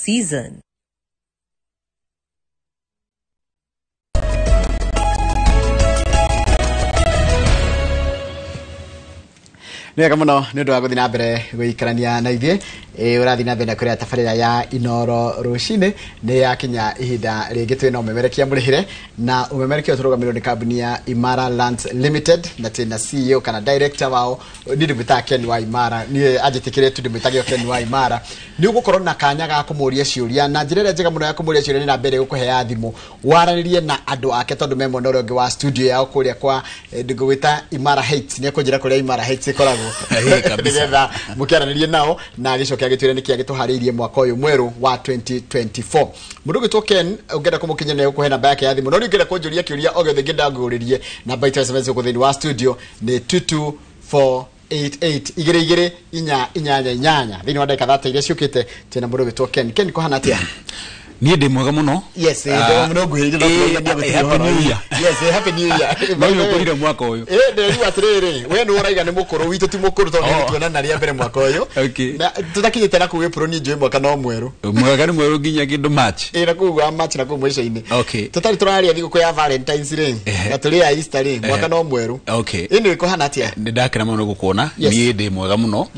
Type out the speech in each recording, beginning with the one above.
season. Nega muno ni undu wa guthi na mbere guikarania na ithie urathi na mbere kuria tafarira ya Inoro rucine ni yakinya ihinda ringi twina umemerekia murihire na umemerekia turugamirwo ni kambuni ya Imara Lands Limited na tena CEO kana director wao ndi mwita Ken wa Imara ni ajitikire tu ndimwitagio Ken wa Imara ni ugukorwo na kanya ga kumuria ciuria na njira njega muno ya kumuria ciuria ni na mbere gukuhea thimu waranirie na andu ake tondu memo no rongi wa studio yao kuria kwa ndigwita Imara Heights ni kunjira kuria Imara Heights ikoragwo kabisa mukiaranirie nao na gicokia gitwire ni kia gituhariirie mwaka uyu mweru wa 2024 mundu gitwo Ken ungenda kumukinyana ukuhe namba yake ya thimu no ringire kunjuria kiuria ogothe ngindanguririe namba ita SMS kuthini wa studio ni 22488 igire inyanya thini wa dakika 30 ile ciukite tena mundu gitwo Ken ko hana atia ni ndi mwega muno yes muno nguhirije no happy new year yes happy new year bayo kurire mwaka uyu nderi atiriri we no uraiga ni mukuru witu ti mukuru to ni tuonana ria mbere mwaka uyu na tutakinyite na kuwe pro ni njoi mwaka no mweru mwaka ni mweru ginya kindu match na kuwa match na kuwa mwisho-ini tutari turaria thiguku ya Valentine's ring na turi ya Easter ring mwaka no mweru ino iko hana atia ndakira muno gukona ni ndi mwega muno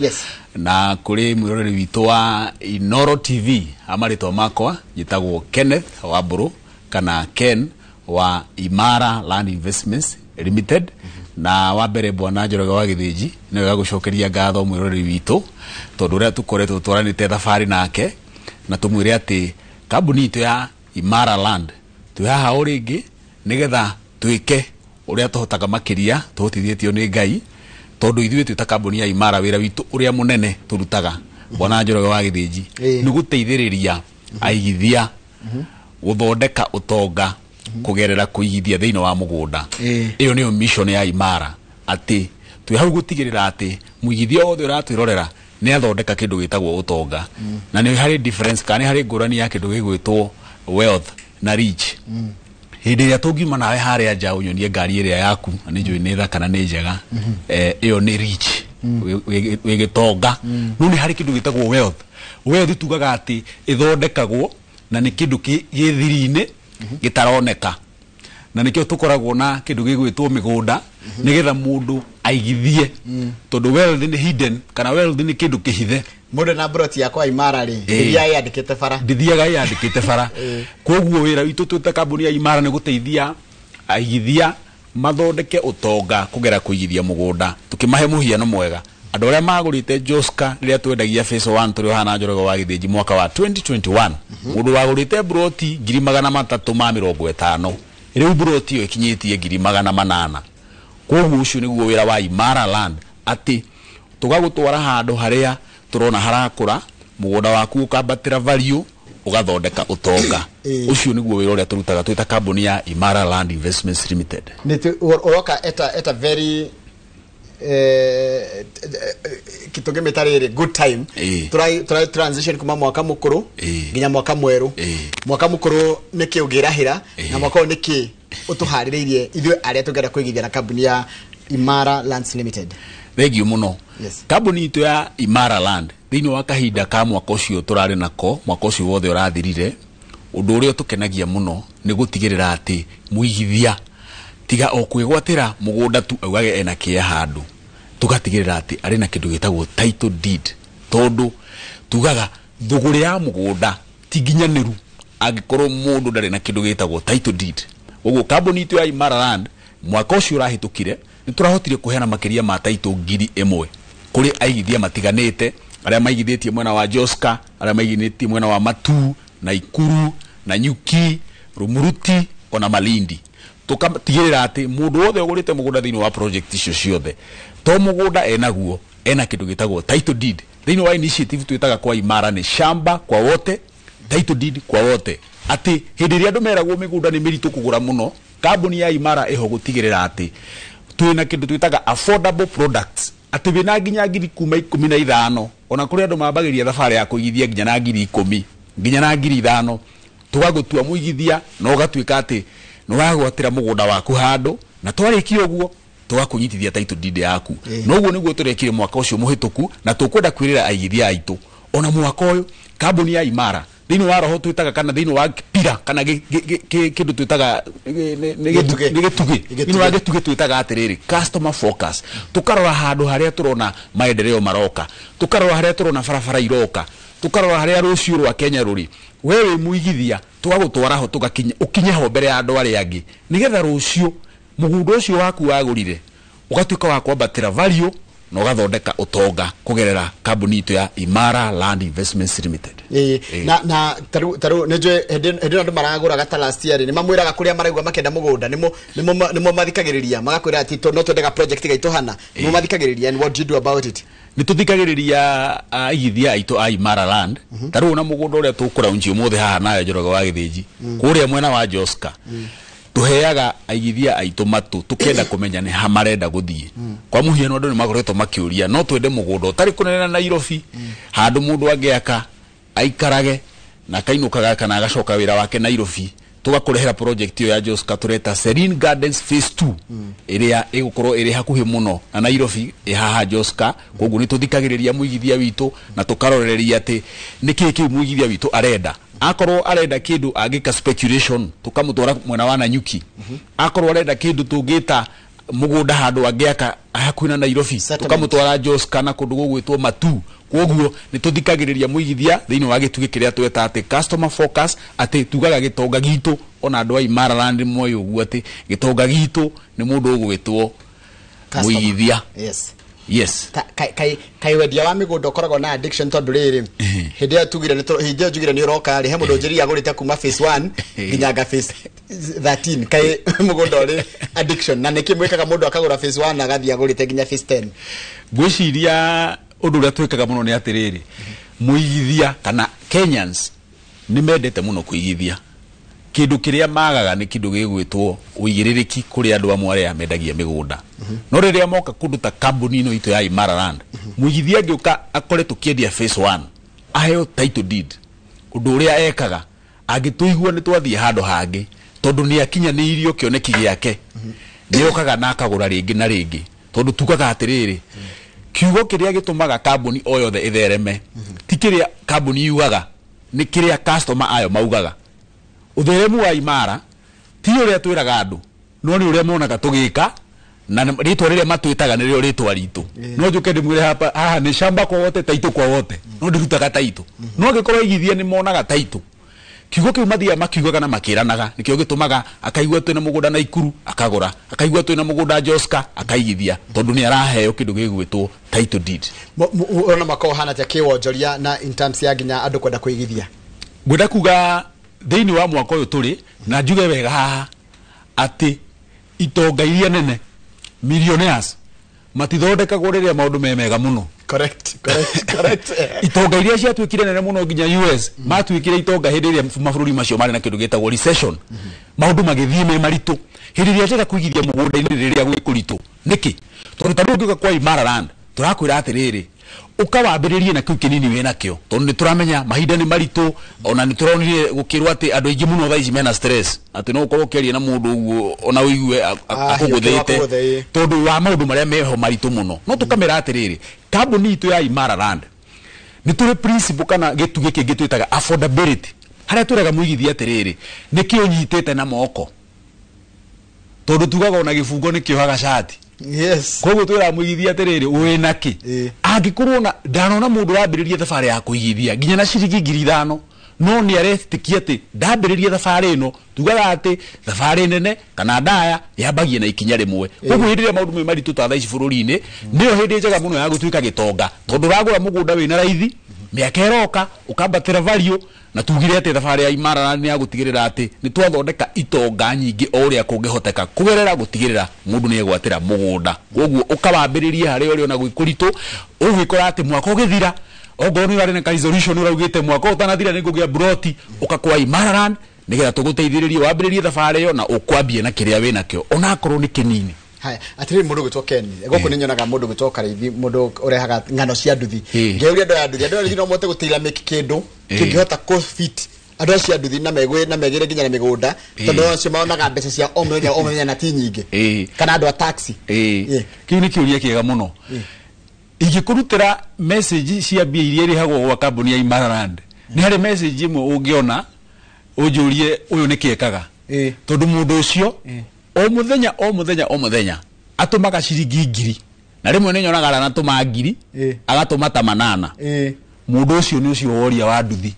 na kuri mwiroreri witu wa Inoro TV amarito makwa yitagwo Kenneth Waburu kana Ken wa Imara Land Investments Limited na wabere bwana Njoroge wa Githiji ni wega gucokeria ngatho mwiroreri witu tondu ria tukoretwo twaranite thafari nake na tumwire ati kambuni itu ya Imara Land tuhaha uringi nigetha twike uria tuhotaga makiria tuhotithitio ni Ngai tondu ithuĩ twita kambuni ya Imara wira witu uria munene turutaga bwana Njoroge wa Githiji ni guteithiriria aigithia guthondeka utonga kugerera kuigithia thiini wa mugunda iyo niyo mission ya Imara ati twi hau gutigirira ati muigithia wothe uratwirorera ni athondeka kindu gitagwo utonga na ni hari difference kana hari ngurani ya kindu gigwitwo wealth na rich hindi ya tungiuma nawe haria nja unyonie ngari iria yaku ni njui ni thaka na ni njega iyo ni rich wigitonga no ni hari kindu gitagwo wealth tugaga ati ithondekagwo na ni kindu githiri-ini gitaroneka na nikio tukoragwo na kindu gigwitwo migunda nigetha mundu aigithie tondu wealth ni hidden kana wealth ni kindu kihithe mundu na broti yakwa Imara ri iria yandikite bara ndithiaga yandikite bara koguo wira witu twita kambuni ya Imara ni guteithia aigithia mathondeke utonga kugera kuigithia mugunda tukimahe muhiano mwega andu aria magurite Joska riria twendagia phase 1 turi hana Njoroge wa Githiji mwaka wa 2021 mundu wagurite broti 350 riu broti yo ikinyitie 800 koguo ucio niguo wira wa Imara Land ati tugagutwara handu haria turona harakura mugunda waku ukambatira value ugathondeka utonga ucio niguo wira uria turutaga twita kambuni ya Imara Land Investments Limited ni uroka eta very kitonge metarere good time try transition kuma mwaka mukuru nginya mwaka mweru mwaka mukuru niki ugirahira na mwaka niki utuhaririirie ithwe aria tugera kwigithia na kambuni ya Imara Lands Limited thegio muno kambuni itu ya Imara Land thiini wa kahinda ka mwaka ucio turari nako mwaka ucio wothe urathirire undu uria tukenagia muno ni gutigirira ati muigithia tiga okwigwatira mugunda tu augage ena kia handu tugatigirira ati ari na kindu gitagwo title deed tondu tugaga thuguri ya mugunda tiginyaniru agikorwo mundu ndari na kindu gitagwo title deed uguo kambuni itu ya Imara Land mwaka ucio urahitukire ni turahotire kuheana makiria ma title 1,000 kuri aigithia matiganite aria maigithitie mwena wa Joska aria maigithitie mwena wa Matu na Ikuru na Nyuki Rumuruti ona Malindi tukatigirira ati mundu wothe ugurite mugunda thiini wa project icio ciothe to mugunda enaguo ena kindu gitagwo title deed thiini wa initiative twitaga kwa Imara ni shamba kwa wote title deed kwa wote ati hindi ria andu meragwo migunda ni miritu kugura muno kambuni ya Imara iho gutigirira ati twina kindu twitaga affordable products ati bina nginya 15,000 ona kuri andu mabagiria thafari ya kuigithia nginya na 10,000 nginya na 5,000 tugagutua muigithia no gatwika ati no wagwatira mugunda waku handu na twarikio guo tugakunyitithia title deed yaku no guo niguo turekire mwaka ucio muhituku na tukwenda kwirira aigithia aitu ona mwaka uyu kambuni ya Imara thini wa roho twitaga kana thini wa pira kana kindu twitaga gitugi thini wa gitugi twitaga atiriri customer focus tukarora handu haria turona maendeleo maroka tukarora haria turona barabara iroka tukarora haria rucio rwa Kenya ruri wewe muigithia twagutwara ho tugakinya ukinya ho mbere ya andu ari angi nigetha rucio mugundo ucio waku wagurire ugatuika wa kwambatira value no gathondeka utonga kugerera kambuni itu ya Imara Land Investments Limited. Na taru neje hedino andu maragura gata last year ni mamwiraga kuria maraigwa makenda mugunda nimo mathikagiriria magakwira ati no twendega project gaitu hana nimo mathikagiriria, and what do you do about it? Ni tuthikagiriria igithia itu a Imara Land taru na mugunda uria tukura unji umuthe haha nayo Njoroge wa Githiji kuria mwena wa Joska tuheaga aigithia aitu matu tukenda kumenya ni hamarenda guthie kwa muhiano andu ni magoretwo makiuria no twende mugunda utari kunene na Nairobi handu mundu angiaka aikarage na kainukaga kana agacoka wira wake Nairobi tugakurehera project yo ya Joska tureta Serene Gardens phase 2 iria igukorwo iri hakuhi muno na Nairobi haha Joska koguo ni tuthikagiriria muigithia witu na tukaroreria ati niki ki muigithia witu arenda akorwo arenda kindu agika speculation tukamutwara mwena wa Nanyuki akorwo arenda kindu tungita mugunda handu angiaka hakuina Nairobi tukamutwara Joska na kundu gugwitwo Matu koguo ni tuthikagiriria muigithia thiini wa gitugi kiria tweta ati customer focus ati tugaga gitonga gitu ona andu a Imara Land moyo uguo ati gitonga gitu ni mundu ugwitwo muigithia. Yes kai wedia wa migundo koragwo na addiction tondu riri hindia tugire hindia jugire ni roka ri he mundu njiri agurite kuma phase 1 nginya phase 13 kai mugundo ri addiction na niki mwikaga mundu akagura phase 1 agathia agurite nginya phase 10 gwiciria undu ria twikaga muno ni atiriri muigithia kana Kenyans ni mendete muno kuigithia kindu kiria magaga ni kindu gigwitwo uigiririki kuri andu amwe aria mendagia migunda no riria moka kundu ta kambuni no itu ya Imara Land muigithia ngioka akore tukiendia phase 1 aheo title deed undu uria ekaga agituigwa ni twathie handu hangi tondu ni akinya ni irio kioneki giake ni okaga na akagura ringi na ringi tondu tukaga atiriri kiugo kiria gitumaga kambuni o yothe ithereme ti kiria kambuni yugaga ni kiria customer ayo maugaga utheremu wa Imara ti uria twiraga andu no ni uria monaga tugika na ritwa riria matwitaga ni rio ritwa ritu no njuke ndimwire hapa haha ni shamba kwa wote taito kwa wote no ndirutaga taito no gikorwo igithia ni monaga taito kiugo kiu mathia makiugaga na makiranaga nikio gitumaga akaigua twina mugunda na Ikuru akagura akaigua twina mugunda Joska akaigithia tondu ni araheo kindu gigwitwo title deed ona makao hana ta kiwonjoria na in terms ya ginya andu kwenda kuigithia gwenda kuga thiini wa mwaka uyu turi na njuge wega haha ati itonga iria nene millionaires matithondekagwo riria maundu memega muno. Correct. Itonga iria cia twikire nene muno nginya US matwikire itonga hindi iria mabũrũri macio mari na kindu gitagwo recession maundu magithie me maritu hindi iria njega kuigithia mugunda-ini riria gwikuritu niki tondu tandu ngiuka kwa Imara Land turakwira atiriri ukawambiririe na kiu kinini wena kio tondu ni turamenya mahinda ni maritu ona ni turonire gukirwa ati andu aingi muno thaici mena stress ati no ukorwo ukiaria na mundu uguo ona uigue akuguthite tondu wa maundu maria meho maritu muno no tukamera atiriri kambuni itu ya Imara Land ni turi principle kana gitugi kingi twitaga affordability haria turaga muigithia atiriri nikio nyitite na moko tondu tugaga ona gifungo nikiohaga shati. Yes. Koguo twira muigithia atiriri uwe naki angikorwo na ndanona mundu wambiririe thabari ya kuigithia nginya na ciringi 5,000 no ni aretikia ati ndambiririe thabari ino tugaga ati thabari nene kana ndaya yambagie na ikinya rimwe koguo hindi ria maundu me maritu ta thaici bururi-ini niyo hindi njega muno ya gutwika gitonga tondu ragura mugunda wina raithi miaka iroka ukambatira value na tugire ati thabari ya Imara Land ni agutigirira ati ni twathondeka itonga nyingi o uria kungihoteka kugerera gutigirira mundu ni egwatira mugunda koguo ukawambiririe hari ori ona gwikuritu ugwikora ati mwaka ugithira ogoni wari na resolution uraugite mwaka utanathira ni ngugia broti ukakwa Imara Land nigetha tuguteithiririe wambiririe thabari yo na ukwambie na kiria wina kio ona akorwo ni kinini. Hai atiri mundu gutokeni goku ninyonaga mundu gutoka rithi mundu urehaga ngano cia nduthi ngeuria ndo ya nduthi ndo rithi no mote gutira make kindu kingihota ko fit andu acia nduthi na megwe na megire nginya na migunda tondu acio maonaga mbeca cia omenya na ti nyingi kana andu a taxi kiu ni kiuria kiega muno igikurutira message cia bia iria irihagwo gwa kambuni ya Imara Land ni hari message imwe ungiona ujurie uyu nikiekaga tondu mundu ucio o muthenya atumaga ciringi 1000 na rimwe ni nyonaga aranatuma 1000 agatuma ta 8 mundu ucio ni ucio woria wa nduthi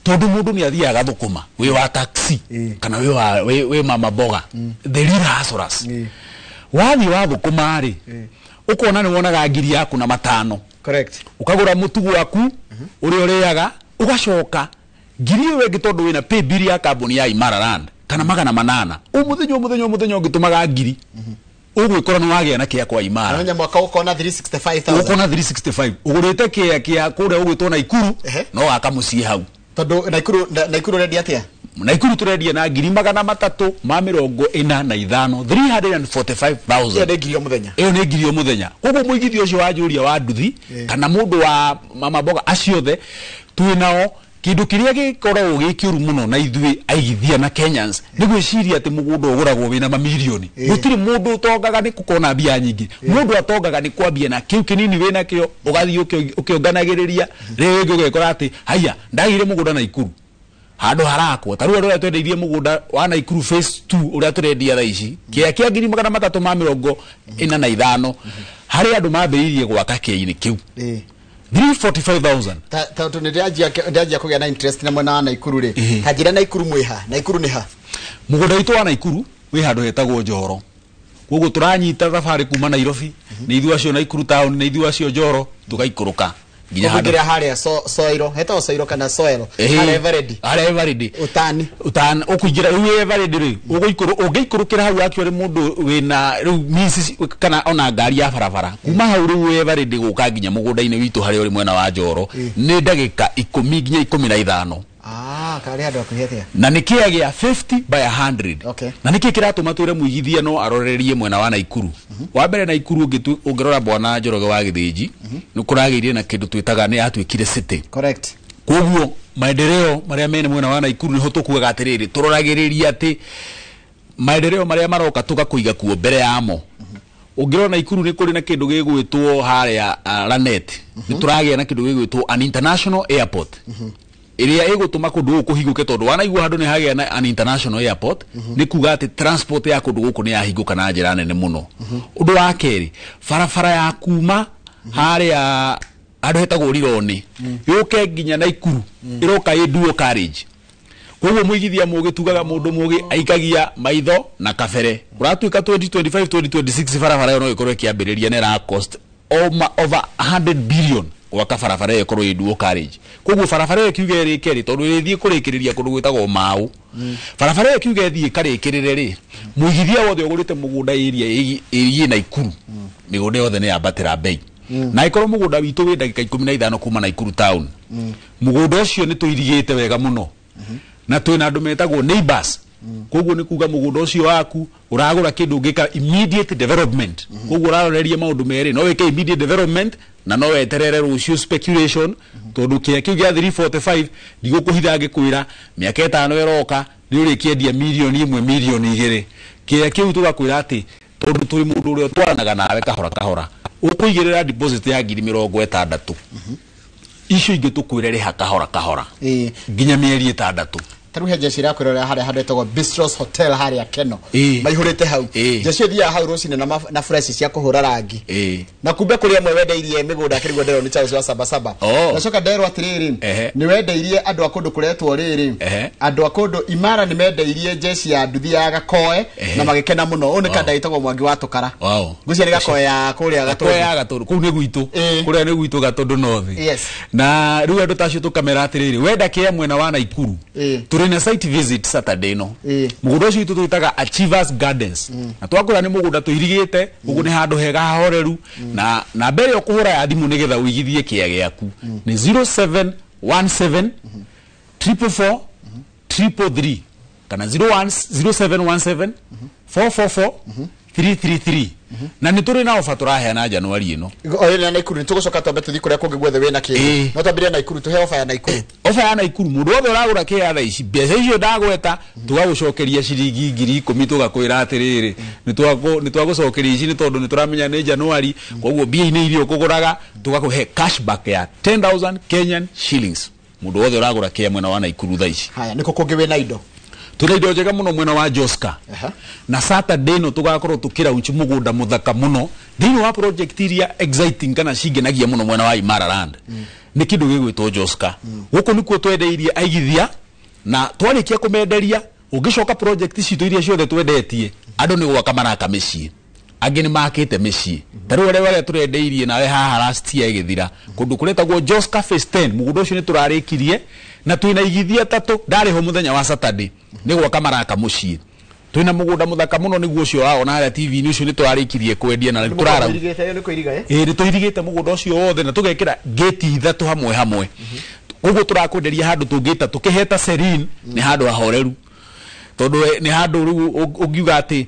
tondu mundu ni athiaga thukuma wi wa taxi kana wi mama boga the real hustlers wathi wa thukuma ri ukona ni wonaga 1000 yaku na 5 correct ukagura mutugu waku uri uriaga ugacoka 1000 wengi tondu wina pay bill ya kambuni ya Imaraland kana magana 8 umuthenya ungitumaga 1000 ugwikora ni wagia na kia kwa Imara na mwaka ukona 365,000 ukona 365 ugurite kia kuria ugwitwo Naikuru no akamucie hau tondu Naikuru ready atia Naikuru turedia na 345,000 345,000 iyo ni ngiri muthenya koguo muigithio ucio wajuria wa nduthi kana mundu wa mama boga aciothe twinao kindu kiria gikoragwo gikiuru muno na ithui aigithia na Kenyans ni gwiciria ati mugundo uguragwo wina mamilioni gutiri mundu utongaga ni kukona bia nyingi mundu atongaga ni kwambia na kiu kinini wina kio ugathi ukionganagiriria rege ugekora ati haya ndagire mugunda Naikuru hado harako taru ro twendeirie mugunda wa Naikuru phase 2 uria turendia tha ici kia 345,000 hari andu mambiririe gwaka kiini kiu 345,000 tatu ni ndiajia kugia na interest na mwana wa Naikuru ri kajira Naikuru mwiha Naikuru ni ha mugunda itu wa Naikuru wi handu hetagwo Njoro koguo turanyita safari kuma Nairobi ni ithu acio Naikuru town ni ithu acio Njoro tugaikuruka nginya handu haria soiro heta soiro kana soero hare everready utani ukugira wi everready ri ugiikurukira hau actually mundu wina means kana ona ngari ya barabara kuma hau ri everready guka nginya mugunda-ini witu hari uri mwena wa Njoro ni ndagika 10 nginya 15 kari handu akuhetia na nikiagia 50 by 100 okay na niki kiratuma twire muigithia no arorerie mwena wa Naikuru wa mbere Naikuru ungirora bwana Njoroge wa Githiji ni kuragirie na kindu twitaga ni atwikire city correct koguo maendeleo maria mene mwena wa Naikuru ni hotukuga atiriri turoragiriria ati maendeleo maria maroka tugakuiga kuo mbere yamo ungirona Naikuru ni kuri na kindu gigwitwo haria Lanet ni turagia na kindu gigwitwo an international airport iria igutuma kundu guku higuke tondu wanaigua handu ni hagia na an international airport ni kuga ati transport ya kundu guku ni yahinguka na njira nene muno undu wa keri farafara ya kuma haria andu hetagwo Rironi yuke nginya Naikuru iroka dual carriage koguo muigithia mugitugaga mundu mugi aikagia maitho na kabere uratuika 2025 2026 farafara no ikorwo kiambiriria nera cost over 100 billion waka farafara ikorwo dual carriage koguo farafara kiuge ri keri tondu ithie kurikiriria kundu gwitagwo Mau farafara kiuge ithie karikirire ri muigithia wothe ugurite mugunda area Naikuru migunda yothe ni yabatira bei na ikorwo mugunda witu wi ndagika 15 kuma Naikuru town mugunda ucio ni tuirigite wega muno na twina andu metagwo neighbors koguo ni kuga mugunda ucio waku uragura kindu ngika immediate development koguo uraroreria maundu meri no weke immediate development na no weterere rucio speculation tondu kia kiu gia 345 ndigukuhitha ngikwira miaka 5 iroka ni urikiendia milioni 1 milioni 2 kia kiu tugakwira ati tondu turi mundu uria twaranaga nawe kahora ukuigirira deposit ya 60,000 icio ingi tukwire riha kahora nginya mieri 6 taruhe jeshi ra kwirora haria handetagwo Bistros Hotel haria Keno maihurite hau jeshi thia hau rucine na fresh cia kuhura rangi na kumbe kuri amwe wendeirie migunda kirigwo ndero ni Charles wa Sabasaba na coka ndero atiriri ni wendeirie andu akundu kuretwo riri andu akundu Imara ni mendeirie jeshi ya nduthi ya Gakoe na magikena muno one kada itagwo Mwangi wa Tukara gucia ni Gakoe ya kuria Gaturu ku ni gwitu kuria ni gwitu Gatundu North na riu andu tacio tukamera atiriri wenda kia mwena wa Naikuru turina site visit Saturday no mugunda ucio tuitaga Achievers Gardens na twakura ni mugunda tuirigite ugu ni handu hega horeru na mbere yo kuhura ya thimu nigetha uigithie kia giaku ni 0717 444 333 kana 0717 444 333 na ni turi na ofa turahe na Januari ino oyo na Ikuru tugucoka twambe tuthi kuria kungi gwethe wena ki no twambire na Ikuru tuhe ofa ya Naikuru mundu wothe uragura ki ya ici mbeca icio ndagweta tugagucokeria ciringi 10,000 tugakwira atiriri ni twagucokeria ici ni tondu ni turamenya ni Januari koguo bia ini irio kuguraga tugakuhe cashback ya 10,000 Kenyan shillings mundu wothe uragura kia mwena wa Naikuru thaici. Haya niko kungi we na indo tuna indo njega muno mwena wa Joska. Na Saturday no tugakorwo tukira unchi mugunda muthaka muno thini wa project iria exciting kana cingenagia muno mwena wa Imaraland. Ni kindu gigwitwo Joska. Guku nikuo twendeirie aigithia na twarikia kumenderia ugicoka project citu iria ciothe twendetie andu ni gwaka maraka micii angi ni makite micii taru wale turendeirie nawe haha last year igithira kundu kuretagwo Joska Phase 10 mugundo ucio ni turarikirie na twina igithia tatu ndari ho muthenya wa Saturday ni gwaka maraka mucii twina mugunda muthaka muno niguo ucio waona ala TV ni ucio ni turarikirie kwendia na turara ni tuirigite mugunda ucio wothe na tugekira gate ithatu hamwe uguo turakwenderia handu tungita tukiheta Serene ni handu ahoreru tondu ni handu ugiuga ati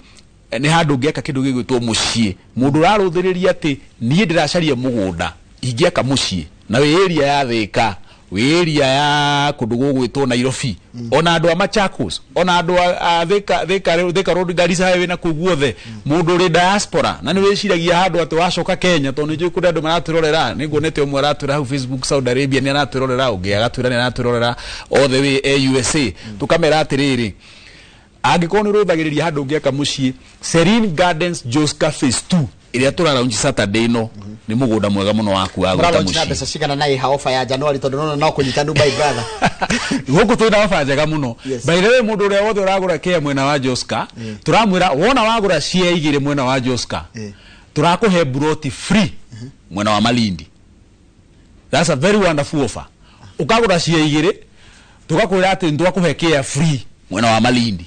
ni handu ngiaka kindu gigwitwo mucii mundu raruthiriria ati nie ndiracaria mugunda ingiaka mucii na we area ya Thika we area ya kundu gugwitwo Nairobi ona andu a Machakos ona andu a Thika Road Garissa Highway na kuguothe mundu ri diaspora na ni wiciragia handu ati wacoka Kenya tondu nju kundi andu maraturorera ninguonete umwe aratwira hau Facebook Saudi Arabia ni araturorera ungi agatwira ni araturorera othe we USA tukamera atiriri angikorwo ni ruthagiriria handu ngiaka mucii Serene Gardens Joska Phase 2 iria turaraunji Saturday no ni mugunda mwega muno waku wa gwita mucii mbeca cigana na iha offer ya January tondu no kunyita Dubai brother guku twina offer njega muno by the way mundu uria wothe uragura kia mwena wa Joska turamwira wona wagura cia igire mwena wa Joska turakuhe broti free mwena wa Malindi. That's a very wonderful offer. Ukagura cia igire tugakwira ati ndwakuhe kia free mwena wa Malindi.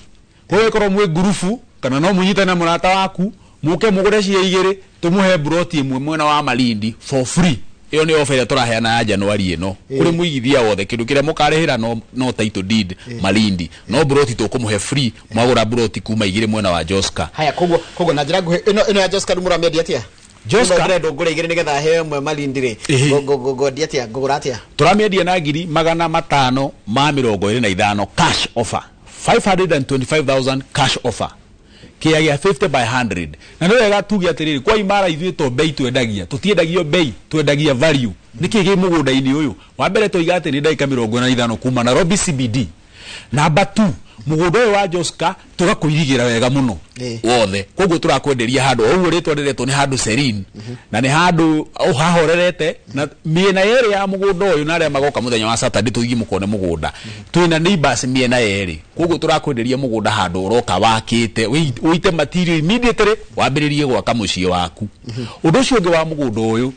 Kwa korwo mwe gurufu kana no munyitana murata waku muke mugure cia igire tumuhe broti imwe mwena wa Malindi for free. Iyo ni offer ya turaheana ya January ino kuri muigithia wothe kindu kire mukarehera no title deed Malindi no broti tukumuhe free mwagura broti kuma igire mwena wa Joska. Haya kogo na njira nguhe ino ya Joska rumura media atia Joska redo ngure igire nigetha he mwe Malindi ri go diatia ngugura atia turamendia na ngiri 525 cash offer 525,000 cash offer kia ya 50 by 100 na ndio gatugia atiriri kwa Imara ithuĩ to bei twendagia tutiendagio bei twendagia value niki gi mugunda-ini uyu wa mbere toiga ati ni ndaika 45 kuma Nairobi CBD namba 2 mugunda uyu wa Joska tugakuirigira wega muno wothe koguo turakwenderia handu uguo ritwenderetwo ni handu Serene na ni handu uhahorerete na miena yeri ya mugunda uyu na aria magoka muthenya wa Saturday tuigi mukone mugunda twina neighbors miena yeri koguo turakwenderia mugunda handu uroka wakite uite material immediately wambiririe gwaka mucii waku undu ucio ungi wa mugunda uyu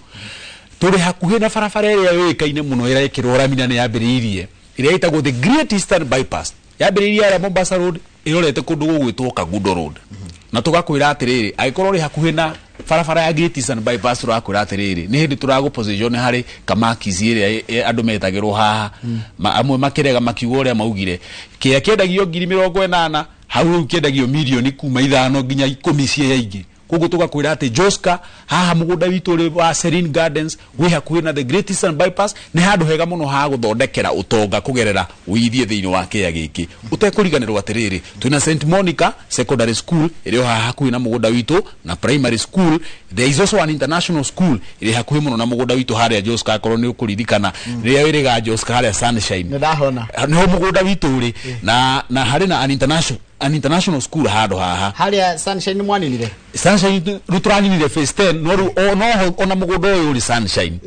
turi hakuhi na barabara iria yoikaine muno ira ikirwo ramina ni yambiririe iria itagwo the Great Eastern Bypass yambiririe ya Mombasa Road irorete kundu gugwitwo Kagundo Road na tugakwira atiriri agikorwo ri hakuhi na barabara ya Great Eastern Bypass turakwira atiriri ni hindi turago position hari kamakizi iria andu metagirwo haha amwe makirega makiugo ria maugire kia kiendagio 80,000 hau kiendagio milioni kuma 5 nginya 10 cia ingi koguo tugakwira ati Joska haha mugunda witu ri wa Serene Gardens wi hakuhi na the Great Eastern Bypass ni handu hega muno ha guthondekera utonga kugerera uithie thiini wa kia giki utekuriganirwo atiriri twina St Monica Secondary School iri haha hakuhi na mugunda witu na primary school there is also an international school iri hakuhi muno na mugunda witu haria Joska akorwo ni ukuririkana ria wiriga Joska haria Sunshine ndahona no mugunda witu ri na hari na an international school hado haha haria Sunshine mwaninire Sunshine ruturaninire Phase 10 no ona mugunda uyu uri Sunshine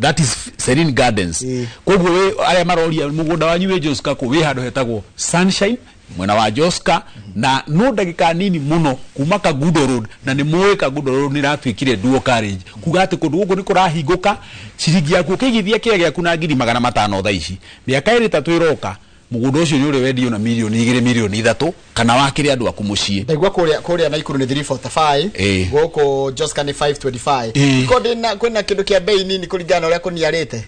that is Serene Gardens koguo we aria maroria mugunda wanyu we Joska ko we hado hetagwo Sunshine mwena wa Joska na no ndagika nini muno kuma Kagundo Road na ni moe Kagundo Road ni ratwikire duo carriage kuga ati kundu guko ni kurahinguka ciringi yaku kigithia kia gyaku na 500,000 thaa ici miaka iri tatu iroka mugunda ucio ni uri wendio na milioni 2 milioni 3 kana wakire andu akumucie ndaigwa kuria Naikuru ni 345 goko Joska ni 525 kodi na kwina kindu kia bei nini kuringana uria kuniarite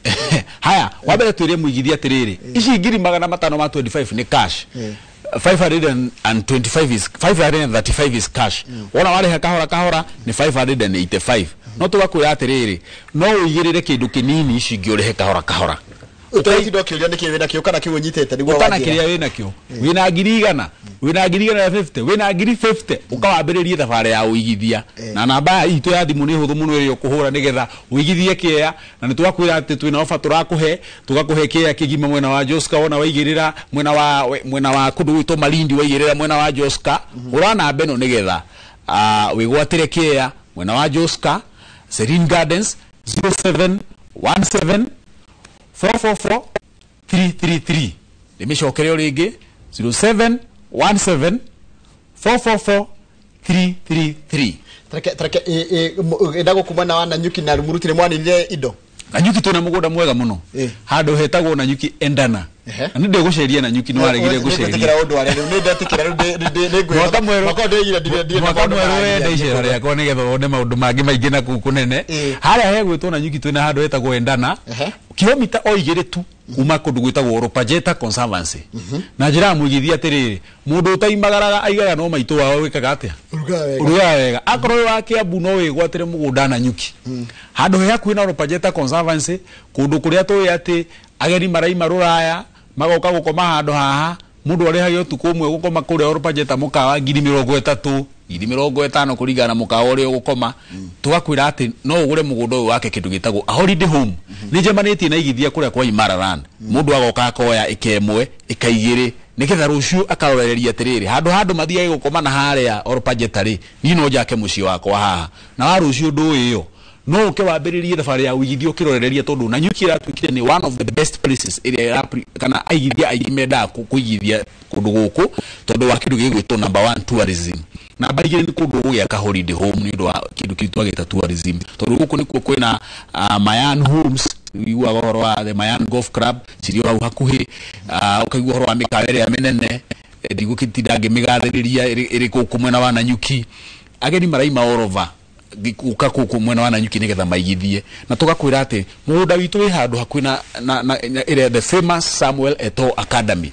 haya wabere twire muigithia atiriri ici 525 ni cash 535 is cash ona wale kahora ni 585 no tugakwira atiriri no uyigirire kindu kinini ici ngiurehe kahora utaithi ndokiuria nikiri wina kio kana kiu nyitete niguo utana kiria wina kio wina 100 wina ngiri 50 wina ngiri 50 ukawambiririe thabari ya uigithia na namba itu ya thimu ni huthu muno iri ukuhura nigetha uigithie kia na nitwakwira ati twina ofa tugakuhe kia kigima mwena wa Joska ona waigirira mwena wa kundu gwitwo Malindi waigirira mwena wa Joska urana beno nigetha wigwatire kia mwena wa Joska Serene Gardens 0717 444 333 nimecokerio ringi 0717 444 333 Trake ndago kumana wa Nanyuki na Rumuruti mwanire indo Nanyuki tuna mugunda mwega muno handu hetagwo Nanyuki endana ni ndeguceria Nanyuki no aregire guceria ndikira undu ari ni ndatikira ni ngwe mwaka mweru wenda icera riakwa nigetha wone maundu mangi maingi na kunene haria hegwitwo Nanyuki twina handu hetagwo endana kilomita o igiri tu kuma kundu gwitagwo Ropajeta Conservancy na njira muigithia atiriri mundu utaimagaraga aigaga no maitu wao wikaga atia uruga wega akorwo wa Kiambu no wigwatire mugunda Nanyuki handu heaku na Ropajeta Conservancy kundu kuria twi ati ageni maraima ruraya magoka gukoma handu haha mundu arihagio tuku umwe gukoma kuria Ropajeta mukawa 30,000 50 kuringana mukawa uri gukoma tugakwira ati no ugure mugunda uyu wake kindu gitagwo a holiday home ni njemanitie na igithia kuria kwa Imaraland mundu agoka akoya ikemwe ikaigiri niketha rucio akaroreria atiriri handu mathiage gukoma na haria Ropajeta ri ni no njake muci wakwa haha na wa rucio ndu iyo no ke wambiririe thabari ya uigithio kirorereria tondu Nanyuki ratwikire ni one of the best places area kana aigithia aimenda kuigithia kundu guku tondu wa kindu gigwitwo number 1 tourism na barigire ni kundu gugiaka holiday home ni undu wa kindu kitwageta tourism tondu guku nikuo kwina Mayan Homes igwa goro wa the Mayan Golf Club cirio hau hakuhi ukaigwa goro wa mikawere ya menene ndigukitindage migathiriria iri kuku mwena wa Nanyuki ageni maraima orova uka kuku mwena wa Nanyuki nigetha maigithie na tugakwira ati mugunda witu wi handu hakwina na the famous Samuel Eto'o Academy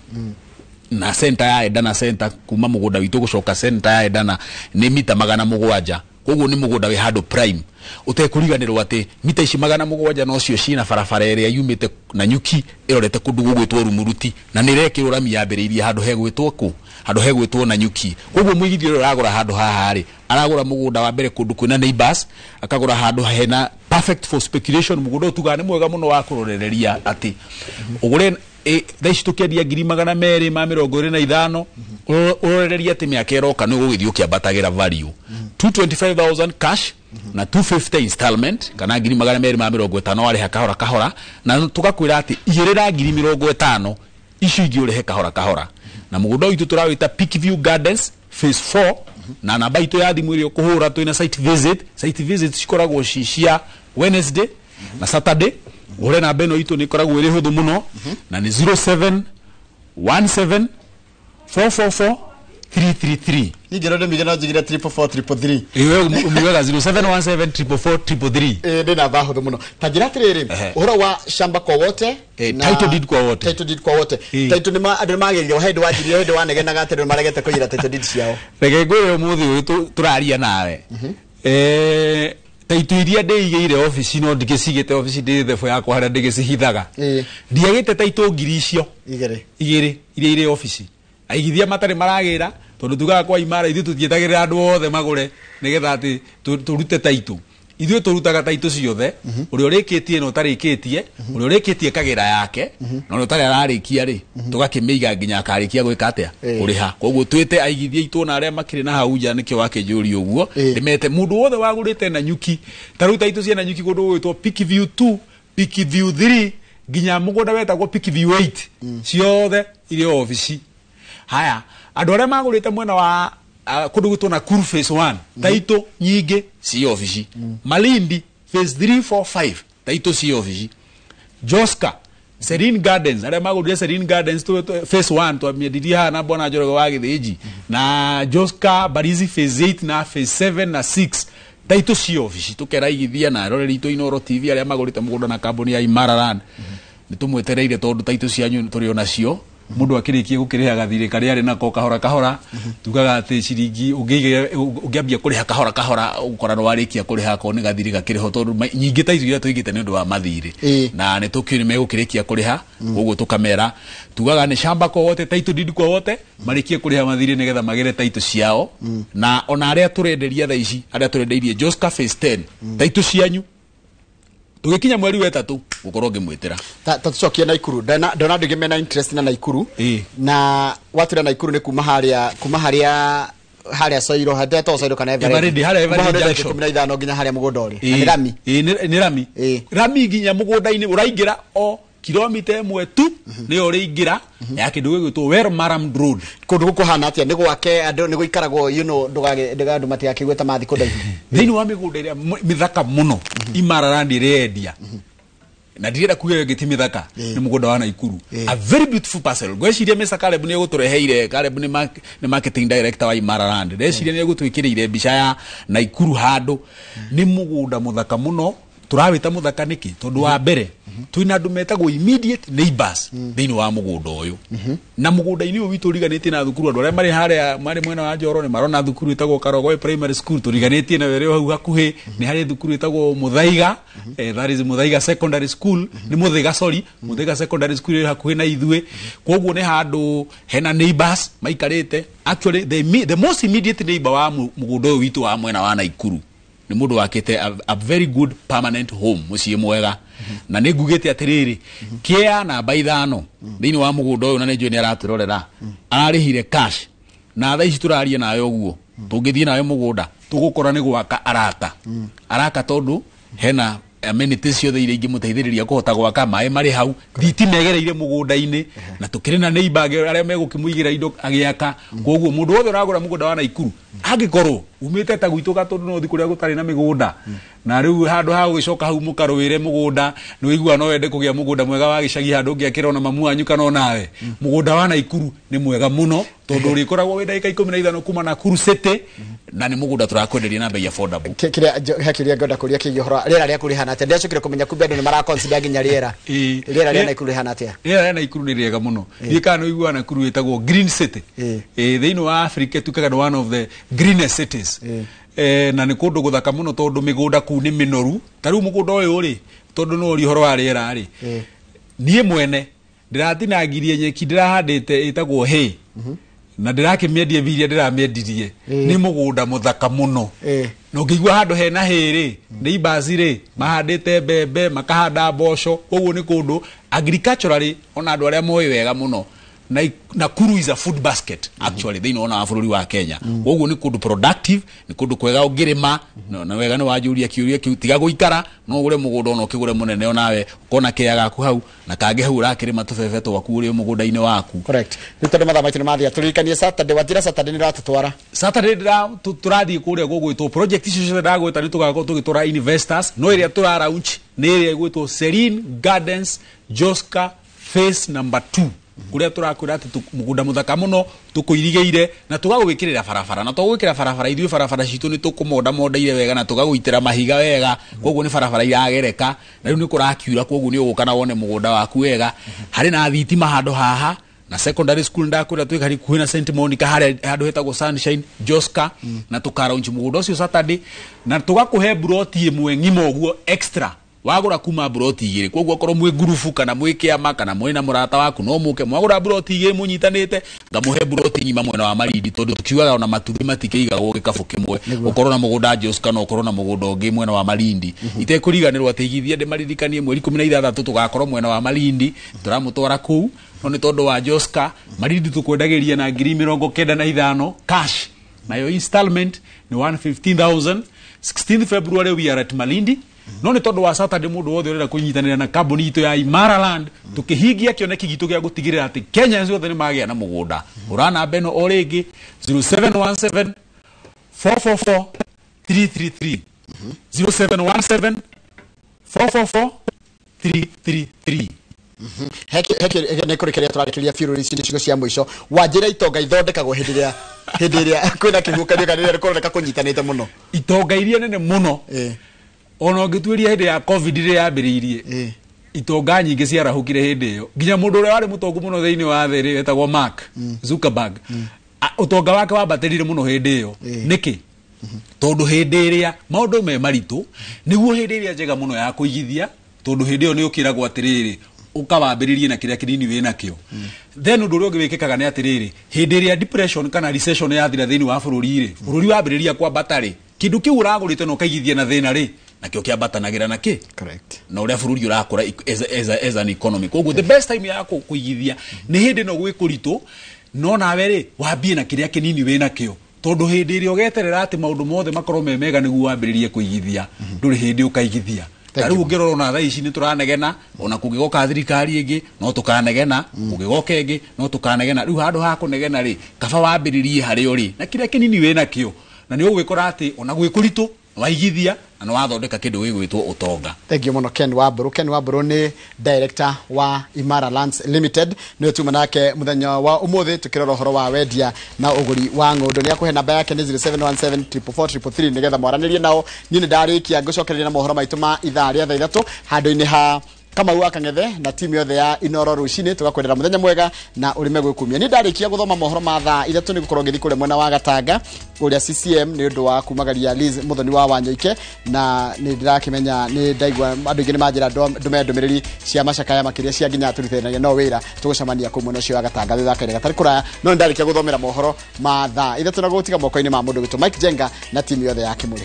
na center ya Edana center kuma mugunda witu gucoka center ya Edana ni mita 700 koguo ni mugunda wi handu prime utekuriganirwo ati mita ici 700 no cio cina barabara ria yumite Nanyuki irorete kundu gugwitwo Rumuruti na nirekirwo rami yambiriirie handu hegwitwo handu hegwitwo Nanyuki koguo muigithio uragura handu haha ri aragura mugunda wa mbere kundu kwina neighbors akagura handu hena perfect for speculation mugunda utugane mwega muno wa kurorereria ati ugure thaici tukiendia 225 urorereria ati miaka iroka ni gugithio kiambatagira value 225,000 cash na 250 installment kana 250 ari kahora na tugakwira ati igirira 50 ici ingi urihe kahora na mugunda witu turawita Peakview Gardens phase 4 na namba itu ya thimu iri kuhura twina site visit cikoragwo cia Wednesday na Saturday ore na beno itu ni koragwo iri huthu muno na ni 0717 444 333 Nigero de migana jigira 344 iwe umiwega 0717 ndina bahuthu muno tagira tiriri uhoro wa shamba kwa wote title deed kwa wote title ni andu magerio head wa jirio head wa negena gatero maregete kuira title deed ciao rege ngwe muthi turaria nawe title iria ndeigire office no ndigicigite office ndithefo yakwa haria ndigicihithaga ndiagite title ngiri icio igiri iria office aigithia matari maragira tondu tugaga kwa Imara ithu tutietagirira andu othe magure nigetha ati turute title ithu turutaga title ciothe uri urikitie no tarikitie uri urikitie kagira yake no utari ararikia ri tugakimiiga nginya akarikia gwika atia uriha koguo twite aigithia itu na aria makiri na hauja nikio wake njuri uguo nimete mundu wothe wagurite Nanyuki taru title cia Nanyuki gundu gwitwo Peakview 2 Peakview 3 nginya mugunda wetagwo Peakview 8 ciothe iri office haya andu aria magurite mwena wa kundu gwitwo Nakuru phase 1 taito nyingi ci office Malindi phase 3 4 5 taito ci office Joska Serene Gardens aria magurite Serene Gardens phase 1 to miediria na bona Njoroge wa Githiji na Joska Barizi phase 8 na phase 7 na 6 taito ci office tukera igithia na roreri to Inoro TV aria magurite mugunda na kambuni ya Imaraland nitumwetereire tondu taito cianyu turi onacio mundu akirikia gukiriha gathire kari ari nako kahora kahora tugaga ati ciringi ungiambia kuriha kahora kahora ukora no warikia kuriha ko ni gathire gakiriho tondu nyingi ta icio tuigite ni undu wa mathire na ni tukiri megukirikia kuriha uguo tukamera tugaga ni shamba ko wote taitu didi ko wote marikie kuriha mathire nigetha magere taitu ciao na ona aria turenderia tha ici aria turendeirie Joska Phase 10 taitu cianyu tugikinya mweri wa 3 gukorwo ngimwitira tatucokia Naikuru ndona ndigimena interest na Naikuru na watu na Naikuru ni kuma haria Soiro hadeto Soiro kana Eveready junction 15 nginya haria mugunda uri ni Rami ni Rami Rami nginya mugunda-ini uraingira o kilomita imwe tu ni uriingira ya kindu gigwitwo Wermaram Road kundu gukuhana atia ni gwake andu ni guikaragwo ndu mati akigweta mathi kudaihu thiini wa migunda iria mithaka muno Imaraland irendia na dirira kuya giti mithaka ni mugunda wa Naikuru a very beautiful parcel gweciria Mr. Caleb ni gutureheire Caleb ni marketing director wa Imaraland ndeciria ni gutwikirire mbica ya Naikuru handu ni mugunda muthaka muno turawita muthaka niki tondu wa mbere twina andu metagwo immediate neighbors thiini wa mugunda uyu na mugunda-ini uyu witu riganitie na thukuru andu aria mari haria mari mwena wa Njoro ni marona thukuru itagwo Karogwe Primary School turiganitie na were hau hakuhi ni hari thukuru itagwo Muthaiga that is Muthaiga Secondary School ni Muthaiga Secondary School iri hakuhi na ithue koguo ni handu hena neighbors maikarite actually the most immediate neighbor wa mugunda uyu witu wa mwena wa Naikuru ni mundu wakite a very good permanent home mucie mwega na ni ngugite atiriri kia na baithano thiini wa mugunda uyu na ni njui ni araturorera ararihire cash na tha ici turaria nayo guo tungithie nayo mugunda tugukora ni gwaka araka tondu hena amenities ciothe iria ingimuteithiriria kuhota gwaka mai mari hau thiti megereire mugunda-ini na tukiri na neighbor aria megukimuigira indo agiaka koguo mundu wothe uragura mugunda wa Naikuru angikorwo umite ta gwituka tondu no thi kuria gutari na migunda na riu handu ha gugicoka hau mukarwire mugunda ni wigua no wende kugia mugunda mwega wa gicagi handu ngiakira ona mamu anyu kana nawe mugunda wa Naikuru ni mwega muno tondu urikoragwo wi ndagika 15 kuma Nakuru City na ni mugunda turakwenderia na bei affordable kiria ngoda kuria kigihora rera ria kuri hana atia ndecukire kumenya kumbe andu ni mara consider nginya rera ria Naikuru hana atia rera ria Naikuru ni riega muno thika no igua Nakuru itagwo Green City thiini wa Africa tukaga one of the greenest cities na ni kundu guthaka muno tondu migunda ku ni minoru tariu mugunda uyu ri tondu no ri horo wa riera ri nie mwene ndiratinangirie nyeki ndirahandite itagwo hay na ndirakimiendie viria ndiramyendirie ni mugunda muthaka muno no ngigua handu hena hiri ni bazire mahandite mbembe makahanda mboco koguo ni kundu agriculturally ona andu aria moyo wega muno Nakuru is a food basket actually they know na bururi wa Kenya koguo ni kundu productive ni kundu kwega ungirima na wega ni wajuria kiuria tiga guikara no ugure mugunda ono kigure munene onawe ukona kia gaku hau na kage hau rakirima tubebe twaku uri mugunda-ini waku correct ni tondu mathamaiti ni mathia turikanie Saturday watira Saturday ni ratutwara Saturday turathii kuria gugwitwo project icio ndagwita ni tugakorwo tugitura investors no iria tura launch ni iria igwitwo Serene Gardens Joska Phase number 2 kuria turakwira ati mugunda muthaka muno tukuirigeire na tugagwikirira barabara na tugwikira barabara ithu barabara citu ni tukumonda mondeire wega na tugagwitira mahiga wega koguo ni barabara iragereka na riu ni kurakiura koguo ni ugukana wone mugunda waku wega hari na thitima handu haha na secondary school ndakwira twikari kuhina St Monica hari handu hetagwo Sunshine Joska na tukaraunchi mugunda ucio Saturday na tugakuhe broti imwe ngimo guo extra wagura kuma broti igiri koguo korwo mwe gurufu kana mwe kiama kana mwe na murata waku no muke mwagura broti igiri munyitanite ngamuhe broti nyima mwena wa Malindi tondu tukiugaga ona matuthi matikeigago gikabu kimwe ukorwo na mugunda Joska no ukorwo na mugunda ungi mwena wa Malindi itekuriganirwo atigithia ndi maririkanie mweri 16 tugakorwo mwena wa Malindi turamutwara kuu no ni tondu wa Joska Malindi tukwendagiria na 95,000 cash nayo installment ni 115,000 16 February we are at Malindi no ni tondu wa Saturday mundu wothe urenda kunyitanira na kambuni itu ya Imaraland tukihingia kioneki gitu gia gutigirira ati Kenya yothe ni magia na mugunda urana beno oringi 0717 444 333 0717 444 333 heke ne kurekeria turarekeria fiururi cindi cigo cia mwisho wanjira itonga ithondekagwo hindi iria kwina kigukanio kana iria kuroneka kunyitanite muno itonga iria nene muno ona ngitwiria hindi ya covid iria yambiriirie itonga nyingi ciarahukire hindi iyo nginya mundu uria wari mutongu muno thiini wa thiri wetagwo Mark Zuckerberg utonga wake wambatirire muno hindi iyo niki tondu hindi iria maundu me maritu niguo hindi iria njega muno ya kuigithia tondu hindi iyo ni ukiragwo atiriri ukawambiririe na kiria kinini wina kio then undu uria ugwikikaga ni atiriri hindi iria depression kana recession yathira thiini wa bururi wambiriria kwambata ri kindu kiu uragurite no kaigithia na thina ri nakio kiambatanagira na ki correct na uria bururi urakura as an economy koguo the best time ya kuigithia ni hindi no gwikuritu no nawe ri wambie na kiria kinini wina kio tondu hindi iria ugeterera ati maundu mothe makorwo me mega niguo wambiririe kuigithia nduri hindi ukaigithia tari ungirora na thaa ici ni turanegena ona kungigoka thirikari ingi no tukanegena kungigoka ingi no tukanegena riu handu ha kunegena ri kaba wambiririe hari uri na kiria kinini wina kio na ni ugwikora ati ona gwikuritu waigithia na wathondeka kindu gigwitwo utonga. Thank you muno Ken Wamburu ni director wa Imara Lands Limited ni tuma nake muthenya wa umuthi tukirora horo wa wendia na uguri wa ng'ondu ni akuhe namba yake ni 0717443333 nigetha mwaranirie nao ni ndarikia ngucokereria na mohoro maitu ma ithaa ria thaa 3 handu-ini ha Kamau wa Kang'ethe na timu yothe ya Inoro Rucini tugakwendera muthenya mwega na urime gwikumia ni ndarikia guthoma mohoro ma thaa 3 ni gukorwo ngithi kure mwena wa Gatanga uria CCM ni undu wa kumagaria Liz Muthoni wa Wanyoike na ni ndirakimenya ni ndaigwa andu ingi ni manjira ndumiriri cia macakaya makiria cia nginya turithanagia no wira tugucamania ku mwena ucio wa Gatanga thutha kene gatari kuraya no ndarikia guthomera mohoro ma thaa 3 na gutiga moko-ini ma mundu gitu Mike Jenga na timu yothe ya Kimuri.